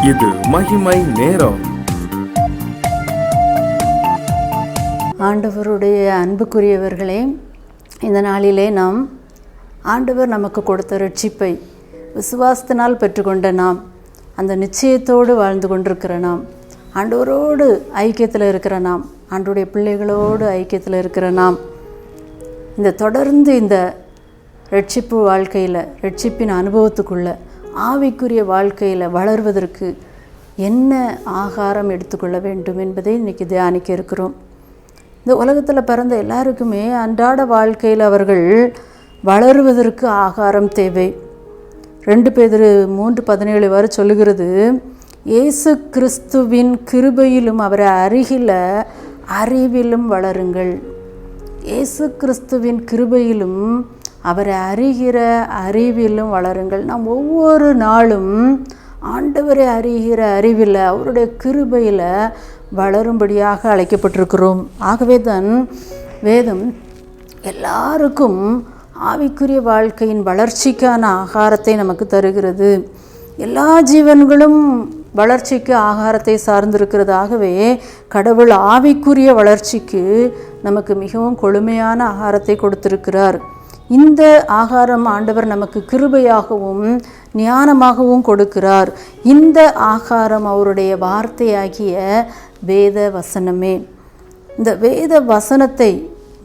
இது மகிமை நேரம். ஆண்டவருடைய அன்புக்குரியவர்களே, இந்த நாளிலே நாம் ஆண்டவர் நமக்கு கொடுத்த ரட்சிப்பை விசுவாசத்தினால் பெற்றுக்கொண்ட நாம், அந்த நிச்சயத்தோடு வாழ்ந்து கொண்டிருக்கிற நாம், ஆண்டவரோடு ஐக்கியத்தில் இருக்கிற நாம், ஆண்டவருடைய பிள்ளைகளோடு ஐக்கியத்தில் இருக்கிற நாம், இந்த தொடர்ந்து இந்த ரட்சிப்பு வாழ்க்கையில், ரட்சிப்பின் அனுபவத்துக்குள்ளே, ஆவிக்குரிய வாழ்க்கையில் வளர்வதற்கு என்ன ஆகாரம் எடுத்துக்கொள்ள வேண்டும் என்பதை இன்றைக்கி தியானிக்க இருக்கிறோம். இந்த உலகத்தில் பிறந்த எல்லாருக்குமே அன்றாட வாழ்க்கையில் அவர்கள் வளருவதற்கு ஆகாரம் தேவை. 2 பேதுரு 3:17 வரை சொல்லுகிறது, இயேசு கிறிஸ்துவின் கிருபையிலும் அவரை அறிவிலும் வளருங்கள். இயேசு கிறிஸ்துவின் கிருபையிலும் அவரை அறிவிலும் வளருங்கள். நாம் ஒவ்வொரு நாளும் ஆண்டவரை அறிகிற அறிவில், அவருடைய கிருபையில் வளரும்படியாக அழைக்கப்பட்டிருக்கிறோம். ஆகவே தான் வேதம் எல்லாருக்கும் ஆவிக்குரிய வாழ்க்கையின் வளர்ச்சிக்கான ஆகாரத்தை நமக்கு தருகிறது. எல்லா ஜீவன்களும் வளர்ச்சிக்கு ஆகாரத்தை சார்ந்திருக்கிறது. ஆகவே கடவுள் ஆவிக்குரிய வளர்ச்சிக்கு நமக்கு மிகவும் கொழுமையான ஆகாரத்தை கொடுத்திருக்கிறார். இந்த ஆகாரம் ஆண்டவர் நமக்கு கிருபையாகவும் ஞானமாகவும் கொடுக்கிறார். இந்த ஆகாரம் அவருடைய வார்த்தையாகிய வேத வசனமே. இந்த வேத வசனத்தை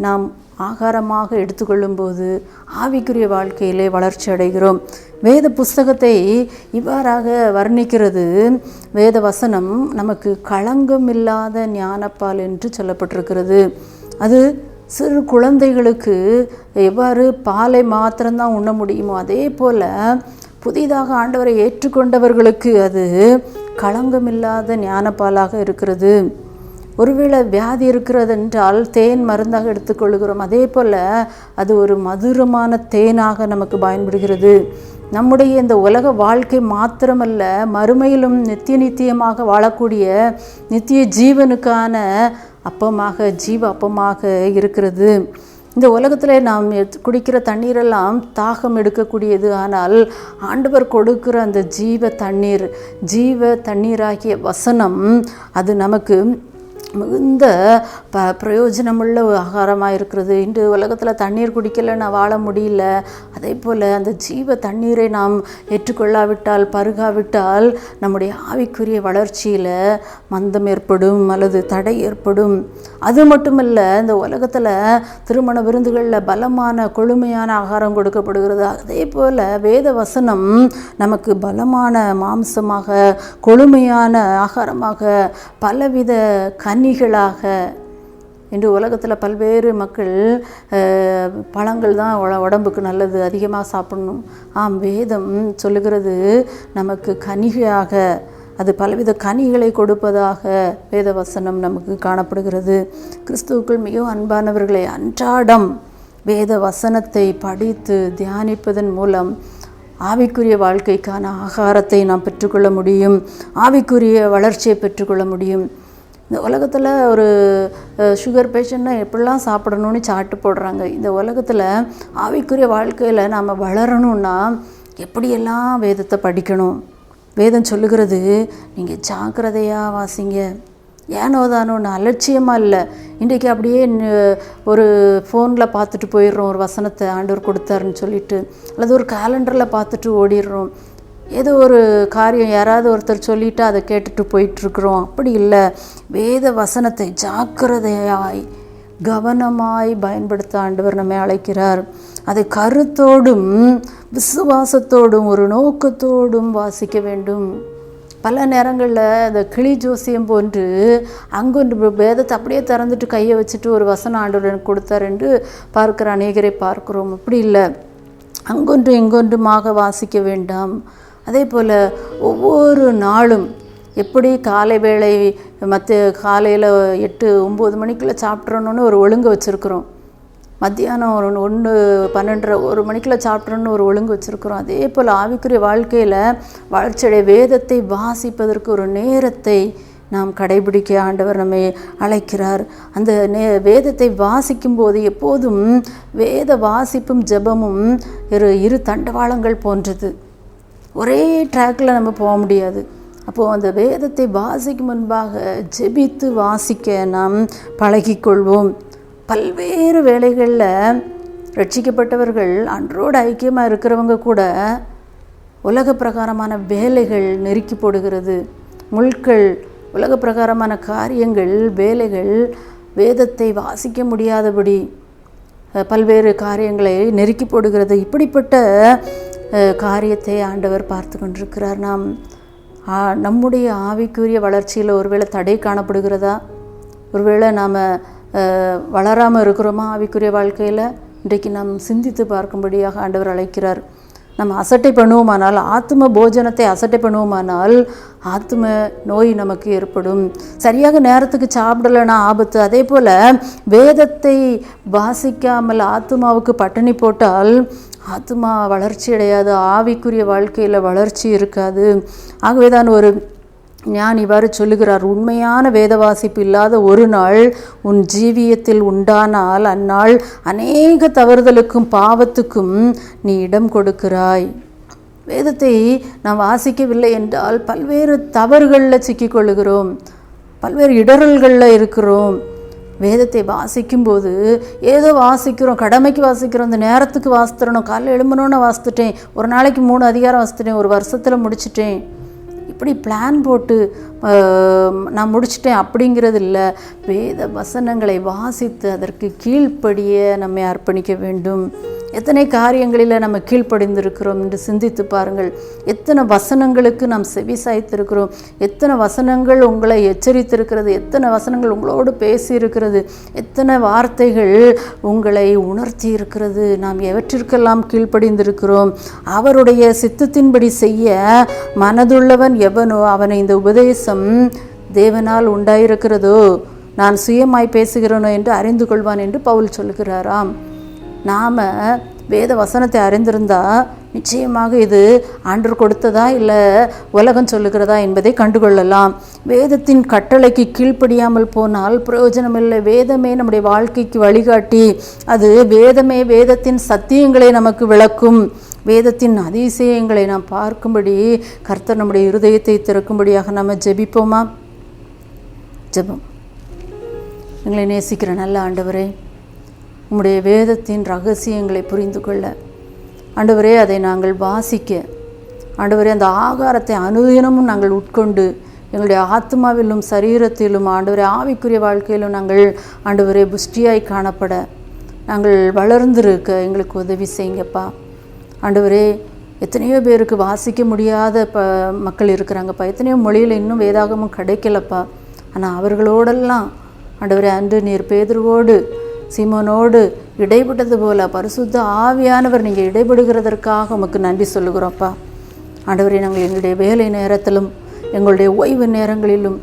நாம் ஆகாரமாக எடுத்துக்கொள்ளும்போது ஆவிக்குரிய வாழ்க்கையிலே வளர்ச்சி அடைகிறோம். வேத புஸ்தகத்தை இவ்வாறாக வர்ணிக்கிறது, வேத வசனம் நமக்கு களங்கமில்லாத ஞானப்பால் என்று சொல்லப்பட்டிருக்கிறது. அது சிறு குழந்தைகளுக்கு எவ்வாறு பாலை மாத்திரம்தான் உண்ண முடியுமோ, அதே போல் புதிதாக ஆண்டவரை ஏற்றுக்கொண்டவர்களுக்கு அது களங்கமில்லாத ஞானப்பாலாக இருக்கிறது. ஒருவேளை வியாதி இருக்கிறது என்றால் தேன் மருந்தாக எடுத்துக்கொள்கிறோம். அதே போல் அது ஒரு மதுரமான தேனாக நமக்கு பயன்படுகிறது. நம்முடைய இந்த உலக வாழ்க்கை மாத்திரமல்ல, மறுமையிலும் நித்தியமாக வாழக்கூடிய நித்திய ஜீவனுக்கான அப்பமாக, ஜீவ அப்பமாக இருக்கிறது. இந்த உலகத்தில் நாம் குடிக்கிற தண்ணீரெல்லாம் தாகம் எடுக்கக்கூடியது. ஆனால் ஆண்டவர் கொடுக்கிற அந்த ஜீவ தண்ணீராகிய வசனம் அது நமக்கு மிகுந்த பிரயோஜனமுள்ள ஆகாரமாக இருக்கிறது. இன்று உலகத்தில் தண்ணீர் குடிக்கலைன்னா வாழ முடியல. அதே போல் அந்த ஜீவ தண்ணீரை நாம் ஏற்றுக்கொள்ளாவிட்டால், பருகாவிட்டால் நம்முடைய ஆவிக்குரிய வளர்ச்சியில் மந்தம் ஏற்படும் அல்லது தடை ஏற்படும். அது மட்டுமல்ல, இந்த உலகத்தில் திருமண விருந்துகளில் பலமான கொழுமையான ஆகாரம் கொடுக்கப்படுகிறது. அதே போல் வேத வசனம் நமக்கு பலமான மாம்சமாக, கொழுமையான ஆகாரமாக, பலவித கனிகளாக. இன்று உலகத்தில் பல்வேறு மக்கள் பழங்கள் தான் உடம்புக்கு நல்லது, அதிகமாக சாப்பிடணும். வேதம் சொல்லுகிறது நமக்கு கனிகையாக, அது பலவித கனிகளை கொடுப்பதாக வேத வசனம் நமக்கு காணப்படுகிறது. கிறிஸ்துவுக்குள் மிகவும் அன்பானவர்களை, அன்றாடம் வேத வசனத்தை படித்து தியானிப்பதன் மூலம் ஆவிக்குரிய வாழ்க்கைக்கான ஆகாரத்தை நாம் பெற்றுக்கொள்ள முடியும். ஆவிக்குரிய வளர்ச்சியை பெற்றுக்கொள்ள முடியும். இந்த உலகத்தில் ஒரு சுகர் பேஷண்ட்னா எப்படிலாம் சாப்பிடணும்னு சாட்டு போடுறாங்க. இந்த உலகத்தில் ஆவிக்குரிய வாழ்க்கையில் நாம் வளரணும்னா எப்படியெல்லாம் வேதத்தை படிக்கணும். வேதம் சொல்லுகிறது, நீங்கள் ஜாக்கிரதையாக வாசிங்க, ஏனோதானோன்னு அலட்சியமாக இல்லை. இன்றைக்கு அப்படியே ஒரு ஃபோனில் பார்த்துட்டு போயிடுறோம், ஒரு வசனத்தை ஆண்டவர் கொடுத்தாருன்னு சொல்லிட்டு, அல்லது ஒரு கேலண்டரில் பார்த்துட்டு ஓடிடுறோம். ஏதோ ஒரு காரியம் யாராவது ஒருத்தர் சொல்லிவிட்டு அதை கேட்டுட்டு போயிட்டுருக்குறோம். அப்படி இல்லை. வேத வசனத்தை ஜாக்கிரதையாய் கவனமாய் பயன்படுத்த ஆண்டவர் நம்மை அழைக்கிறார். அதை கருத்தோடும் விசுவாசத்தோடும் ஒரு நோக்கத்தோடும் வாசிக்க வேண்டும். பல நேரங்களில் இந்த கிளி ஜோசியம் போன்று அங்கொன்று வேதத்தை அப்படியே திறந்துட்டு கையை வச்சுட்டு ஒரு வசனம் ஆண்டவர் எனக்கு கொடுத்தார் என்று பார்க்குற அநேகரை பார்க்குறோம். அப்படி இல்லை, அங்கொன்று இங்கொன்றுமாக வாசிக்க வேண்டாம். அதே போல் ஒவ்வொரு நாளும் எப்படி காலை வேளை காலையில் 8-9 மணிக்குள்ளே சாப்பிட்றணுன்னு ஒரு ஒழுங்கு வச்சுருக்குறோம். மத்தியானம் 1-12-1 மணிக்குள்ளே சாப்பிட்றோன்னு ஒரு ஒழுங்கு வச்சுருக்குறோம். அதே போல் ஆவிக்குரிய வாழ்க்கையில் வளர்ச்சியடைய வேதத்தை வாசிப்பதற்கு ஒரு நேரத்தை நாம் கடைபிடிக்க ஆண்டவர் நம்மை அழைக்கிறார். அந்த வேதத்தை வாசிக்கும்போது எப்போதும் வேத வாசிப்பும் ஜெபமும் இரு தண்டவாளங்கள் போன்றது. ஒரே ட்ராக்கில் நம்ம போக முடியாது. அப்போது அந்த வேதத்தை வாசிக்கும் முன்பாக ஜெபித்து வாசிக்க நாம் பழகிக்கொள்வோம். பல்வேறு வேளைகளில் ரட்சிக்கப்பட்டவர்கள் அன்றோடு ஐக்கியமாக இருக்கிறவங்க கூட உலக பிரகாரமான வேலைகள் நெருக்கி போடுகிறது. முள்கள், உலக பிரகாரமான காரியங்கள், வேலைகள் வேதத்தை வாசிக்க முடியாதபடி பல்வேறு காரியங்களை நெருக்கி போடுகிறது. இப்படிப்பட்ட காரியத்தை ஆண்டவர் பார்த்து கொண்டிருக்கிறார். நாம் நம்முடைய ஆவிக்குரிய வளர்ச்சியில் ஒருவேளை தடை காணப்படுகிறதா? ஒருவேளை நாம் வளராமல் இருக்கிறோமா ஆவிக்குரிய வாழ்க்கையில்? இன்றைக்கு நாம் சிந்தித்து பார்க்கும்படியாக ஆண்டவர் அழைக்கிறார். நம்ம அசட்டை பண்ணுவோமானால், ஆத்ம போஜனத்தை அசட்டை பண்ணுவோமானால் ஆத்ம நோய் நமக்கு ஏற்படும். சரியாக நேரத்துக்கு சாப்பிடலைன்னா ஆபத்து. அதே போல் வேதத்தை வாசிக்காமல் ஆத்மாவுக்கு பட்டினி போட்டால் ஆத்மா வளர்ச்சி அடையாது, ஆவிக்குரிய வாழ்க்கையில் வளர்ச்சி இருக்காது. ஆகவே தான் ஒரு ஞானி இவ்வாறு சொல்லுகிறார், உண்மையான வேத வாசிப்பு இல்லாத ஒரு நாள் உன் ஜீவியத்தில் உண்டானால் அந்நாள் அநேக தவறுதலுக்கும் பாவத்துக்கும் நீ இடம் கொடுக்கிறாய். வேதத்தை நாம் வாசிக்கவில்லை என்றால் பல்வேறு தவறுகளில் சிக்கிக்கொள்ளுகிறோம், பல்வேறு இடரல்களில் இருக்கிறோம். வேதத்தை வாசிக்கும்போது ஏதோ வாசிக்கிறோம், கடமைக்கு வாசிக்கிறோம், இந்த நேரத்துக்கு வாசித்துறணும், காலையில் எழும்பணுன்னு வாசித்துட்டேன், ஒரு நாளைக்கு 3 அதிகாரம் வாசித்துட்டேன், ஒரு வருஷத்தில் முடிச்சிட்டேன், இப்படி பிளான் போட்டு நான் முடிச்சிட்டேன் அப்படிங்கிறது இல்லை. வேத வசனங்களை வாசித்து அதற்கு கீழ்ப்படிய நம்மை அர்ப்பணிக்க வேண்டும். எத்தனை காரியங்களில் நம்ம கீழ்ப்படிந்திருக்கிறோம் என்று சிந்தித்து பாருங்கள். எத்தனை வசனங்களுக்கு நாம் செவி சாய்த்திருக்கிறோம், எத்தனை வசனங்கள் உங்களை எச்சரித்திருக்கிறது, எத்தனை வசனங்கள் உங்களோடு பேசியிருக்கிறது, எத்தனை வார்த்தைகள் உங்களை உணர்த்தி இருக்கிறது. நாம் எவற்றிற்கெல்லாம் கீழ்ப்படிந்திருக்கிறோம். அவருடைய சித்தத்தின்படி செய்ய மனதுள்ளவன் எவனோ அவனை இந்த உபதேசம் தேவனால் உண்டாயிருக்கிறதோ நான் சுயமாய் பேசுகிறேனோ என்று அறிந்து கொள்வான் என்று பவுல் சொல்கிறாராம். நாம் வேத வசனத்தை அறிந்திருந்தால் நிச்சயமாக இது ஆண்டவர் கொடுத்ததா இல்லை உலகம் சொல்லுகிறதா என்பதை கண்டுகொள்ளலாம். வேதத்தின் கட்டளைக்கு கீழ்ப்படியாமல் போனால் பிரயோஜனமில்லை. வேதமே நம்முடைய வாழ்க்கைக்கு வழிகாட்டி, அது வேதமே வேதத்தின் சத்தியங்களை நமக்கு விளக்கும். வேதத்தின் அதிசயங்களை நாம் பார்க்கும்படி கர்த்தர் நம்முடைய இருதயத்தை திறக்கும்படியாக நம்ம ஜெபிப்போமா? ஜெபம். எங்களை நேசிக்கிற நல்ல ஆண்டவரே, உம்முடைய வேதத்தின் ரகசியங்களை புரிந்து கொள்ள ஆண்டவரே, அதை நாங்கள் வாசிக்க ஆண்டவரே, அந்த ஆகாரத்தை அனுதினமும் நாங்கள் உட்கொண்டு எங்களுடைய ஆத்மாவிலும் சரீரத்திலும் ஆண்டவரே ஆவிக்குரிய வாழ்க்கையிலும் நாங்கள் ஆண்டவரே புஷ்டியாய் காணப்பட நாங்கள் வளர்ந்திருக்க எங்களுக்கு உதவி செய்யுங்கப்பா. ஆண்டவரே, எத்தனையோ பேருக்கு வாசிக்க முடியாத மக்கள் இருக்கிறாங்கப்பா. எத்தனையோ மொழியில் இன்னும் வேதாகமும் கிடைக்கலப்பா. ஆனால் அவர்களோடெல்லாம் ஆண்டவரே அன்று நீர் பேதுருவோடு சீமோனோடு இடைப்பட்டது போல பரிசுத்த ஆவியானவர் நீங்கள் இடைபடுகிறதற்காக உமக்கு நன்றி சொல்லுகிறோம்ப்பா. ஆண்டவரே, நாங்கள் எங்களுடைய வேலை நேரத்திலும் எங்களுடைய ஓய்வு நேரங்களிலும்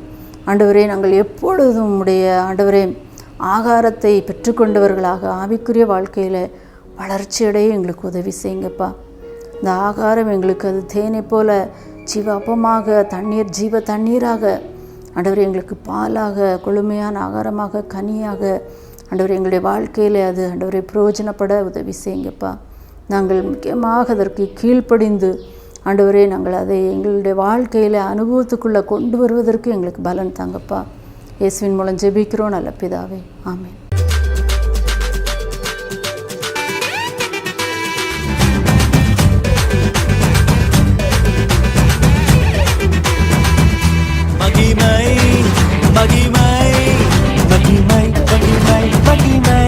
ஆண்டவரே நாங்கள் எப்பொழுதும் உம்முடைய ஆண்டவரே ஆகாரத்தை பெற்றுக்கொண்டவர்களாக ஆவிக்குரிய வாழ்க்கையில் வளர்ச்சியடைய எங்களுக்கு உதவி செய்யுங்கப்பா. இந்த ஆகாரம் எங்களுக்கு அது தேனை போல ஜீவ அப்பமாக, தண்ணீர் ஜீவ தண்ணீராக, ஆண்டவரே எங்களுக்கு பாலாக, கொழுமையான ஆகாரமாக, கனியாக ஆண்டவரே எங்களுடைய வாழ்க்கையில் அது ஆண்டவரை பிரயோஜனப்பட உதவி செய்யுங்கப்பா. நாங்கள் முக்கியமாக அதற்கு கீழ்ப்படிந்து ஆண்டவரே நாங்கள் அதை எங்களுடைய வாழ்க்கையில் அனுபவத்துக்குள்ளே கொண்டு வருவதற்கு எங்களுக்கு பலன் தாங்கப்பா. இயேசுவின் மூலம் ஜெபிக்கிறோம் நல்ல பிதாவே, ஆமென். மகிமை மகிமை மகிமை மகிமை மகிமை